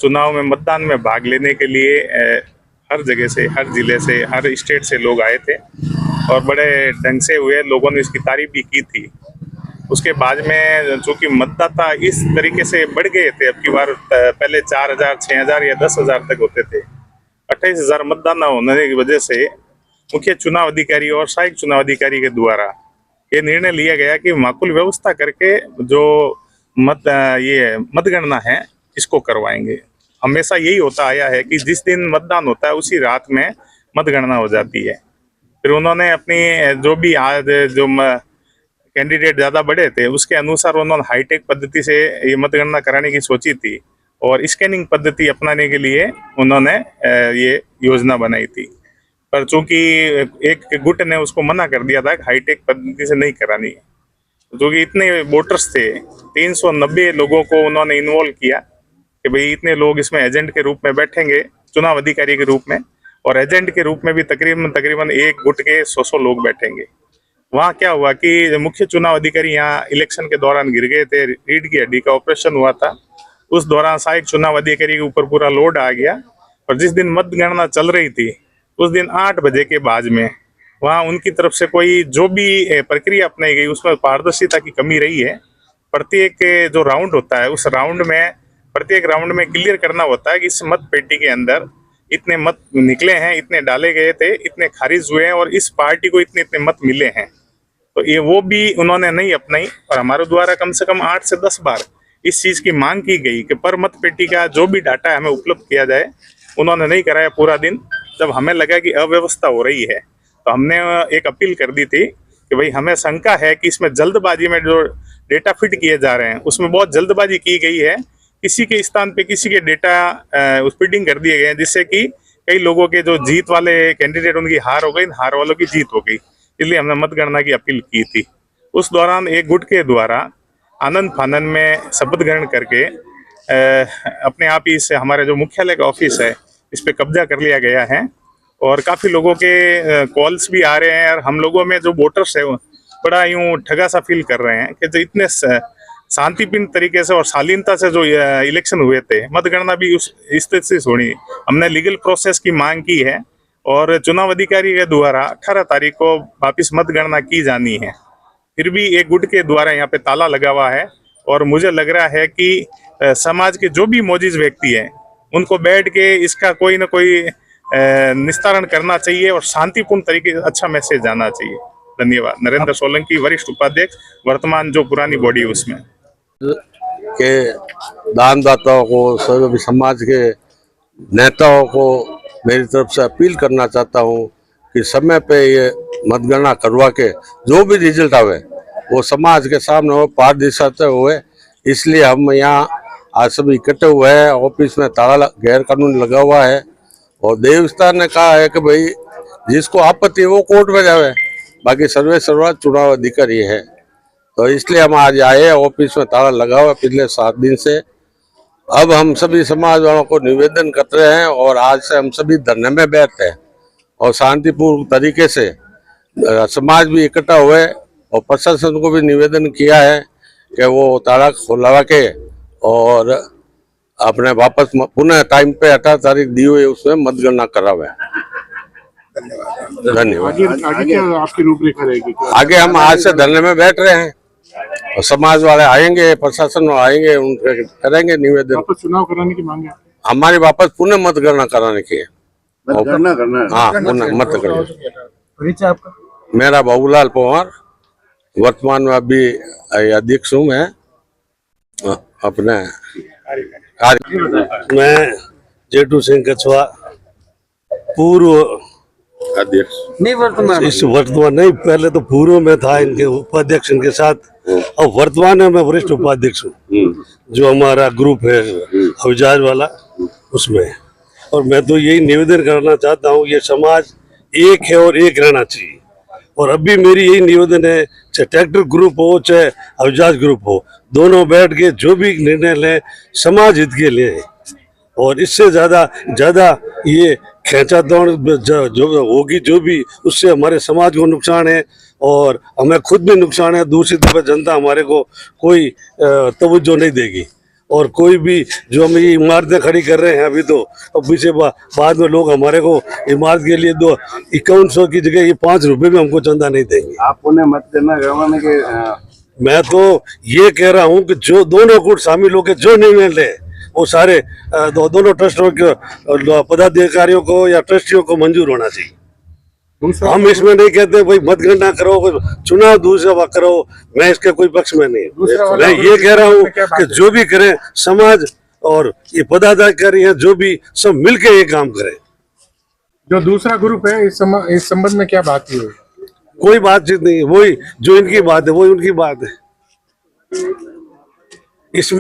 चुनाव में मतदान में भाग लेने के लिए हर जगह से, हर जिले से, हर स्टेट से लोग आए थे और बड़े ढंग से हुए। लोगों ने इसकी तारीफ भी की थी। उसके बाद में चूंकि मतदाता इस तरीके से बढ़ गए थे, अब की बार पहले 4,000, 6,000 या 10,000 तक होते थे। 28,000 मतदान होने की वजह से मुख्य चुनाव अधिकारी और सहायक चुनाव अधिकारी के द्वारा ये निर्णय लिया गया कि माकूल व्यवस्था करके जो मतगणना है इसको करवाएंगे। हमेशा यही होता आया है कि जिस दिन मतदान होता है उसी रात में मतगणना हो जाती है। फिर उन्होंने अपनी जो भी आज जो कैंडिडेट ज़्यादा बढ़े थे उसके अनुसार उन्होंने हाईटेक पद्धति से ये मतगणना कराने की सोची थी और स्कैनिंग पद्धति अपनाने के लिए उन्होंने ये योजना बनाई थी। पर चूंकि एक गुट ने उसको मना कर दिया था कि हाईटेक पद्धति से नहीं करानी है, क्योंकि इतने वोटर्स थे, 390 लोगों को उन्होंने इन्वॉल्व किया कि भाई इतने लोग इसमें एजेंट के रूप में बैठेंगे, चुनाव अधिकारी के रूप में, और एजेंट के रूप में भी तकरीबन एक गुट के 100 लोग बैठेंगे। वहाँ क्या हुआ कि मुख्य चुनाव अधिकारी यहाँ इलेक्शन के दौरान गिर गए थे, रीढ़ की हड्डी का ऑपरेशन हुआ था। उस दौरान सहायक चुनाव अधिकारी के ऊपर पूरा लोड आ गया और जिस दिन मतगणना चल रही थी उस दिन 8 बजे के बाद में वहाँ उनकी तरफ से कोई जो भी प्रक्रिया अपनाई गई उसमें पारदर्शिता की कमी रही है। प्रत्येक जो राउंड होता है उस राउंड में, प्रत्येक राउंड में क्लियर करना होता है कि इस मत पेटी के अंदर इतने मत निकले हैं, इतने डाले गए थे, इतने खारिज हुए हैं और इस पार्टी को इतने इतने मत मिले हैं। तो ये वो भी उन्होंने नहीं अपनाई और हमारे द्वारा कम से कम 8 से 10 बार इस चीज़ की मांग की गई कि पर मत पेटी का जो भी डाटा है हमें उपलब्ध किया जाए। उन्होंने नहीं कराया पूरा दिन। जब हमें लगा कि अव्यवस्था हो रही है तो हमने एक अपील कर दी थी कि भाई हमें शंका है कि इसमें जल्दबाजी में जो डेटा फिट किए जा रहे हैं उसमें बहुत जल्दबाजी की गई है। किसी के स्थान पे किसी के डेटा फिटिंग कर दिए गए हैं, जिससे कि कई लोगों के जो जीत वाले कैंडिडेट उनकी हार हो गई, हार वालों की जीत हो गई। इसलिए हमने मतगणना की अपील की थी। उस दौरान एक गुट के द्वारा आनंद फानन में शपथ ग्रहण करके अपने आप ही से हमारे जो मुख्यालय का ऑफिस है इस पे कब्जा कर लिया गया है और काफ़ी लोगों के कॉल्स भी आ रहे हैं और हम लोगों में जो वोटर्स है बड़ा यूँ ठगा सा फील कर रहे हैं कि जो इतने शांतिपूर्ण तरीके से और शालीनता से जो इलेक्शन हुए थे, मतगणना भी उस स्थिति से होनी। हमने लीगल प्रोसेस की मांग की है और चुनाव अधिकारी के द्वारा 18 तारीख को वापिस मतगणना की जानी है। फिर भी एक गुट के द्वारा यहाँ पे ताला लगा हुआ है और मुझे लग रहा है कि समाज के जो भी मौजूद व्यक्ति हैं उनको बैठ के इसका कोई ना कोई निस्तारण करना चाहिए और शांतिपूर्ण तरीके से अच्छा मैसेज जाना चाहिए। धन्यवाद। नरेंद्र सोलंकी, वरिष्ठ उपाध्यक्ष, वर्तमान जो पुरानी बॉडी उसमें के दानदाताओं को, सभी समाज के नेताओं को मेरी तरफ से अपील करना चाहता हूँ कि समय पे ये मतगणना करवा के जो भी रिजल्ट आवे वो समाज के सामने हो, पारदर्शिता हुए। इसलिए हम यहाँ आज सभी इकट्ठे हुए हैं। ऑफिस में ताला गैर कानूनी लगा हुआ है और देवस्थान ने कहा है कि भाई जिसको आपत्ति है वो कोर्ट में जावे, बाकी सर्वोच्च चुनाव अधिकारी है। तो इसलिए हम आज आए, ऑफिस में ताला लगा हुआ पिछले 7 दिन से। अब हम सभी समाज वालों को निवेदन कर रहे हैं और आज से हम सभी धरने में बैठते हैं और शांतिपूर्ण तरीके से समाज भी इकट्ठा हुए और प्रशासन को भी निवेदन किया है कि वो ताला खुलवा के और अपने वापस पुनः टाइम पे 18 तारीख दी हुई उसमें मतगणना करावे। धन्यवाद। आगे क्या आपकी रूपरेखा रहेगी? आगे हम आज से धरने में बैठ रहे हैं और समाज वाले आएंगे, प्रशासन वाले आएंगे, उनके करेंगे निवेदन। वापस चुनाव कराने की मांग है हमारी, वापस पुनः मतगणना कराने की है। करना हाँ, पुनः मतगणना। परिचय आपका? मेरा बाबूलाल पवार, वर्तमान में अभी अध्यक्ष हूँ मैं अपने मैं जेठू सिंह कछवा, पूर्व अध्यक्ष। नहीं वर्तमान, इस वर्तमान नहीं, पहले तो पूर्व में था इनके उपाध्यक्ष इनके साथ, और वर्तमान में मैं वरिष्ठ उपाध्यक्ष हूँ जो हमारा ग्रुप है अवजाज वाला उसमें। और मैं तो यही निवेदन करना चाहता हूँ, ये समाज एक है और एक रहना चाहिए। और अभी मेरी यही निवेदन है, चाहे ट्रैक्टर ग्रुप हो चाहे अवजाज ग्रुप हो, दोनों बैठ के जो भी निर्णय लें समाज हित के लिए। और इससे ज़्यादा ये खींचातान जो होगी जो भी, उससे हमारे समाज को नुकसान है और हमें खुद भी नुकसान है। दूसरी तरफ जनता हमारे को कोई तवज्जो नहीं देगी और कोई भी जो हम ये इमारतें खड़ी कर रहे हैं अभी तो, और पीछे बाद में लोग हमारे को इमारत के लिए 5100 की जगह ये 5 रुपए में हमको चंदा नहीं देंगे। आप उन्हें मत देना करवाने के मैं तो ये कह रहा हूँ कि जो दोनों गुट शामिल होकर जो निर्णय ले वो सारे दोनों ट्रस्टों के पदाधिकारियों को या ट्रस्टियों को मंजूर होना चाहिए। हम इसमें नहीं कहते भाई मतगणना करो, चुनाव दूसरा करो, मैं इसके कोई पक्ष में नहीं। मैं ये कह रहा हूँ कि जो भी करें समाज और ये पदाधिकारी हैं जो भी सब मिलके ये काम करें। जो दूसरा ग्रुप है इस संबंध में क्या बात हुई? कोई बातचीत नहीं है, वही जो इनकी बात है वही उनकी बात है। इसमें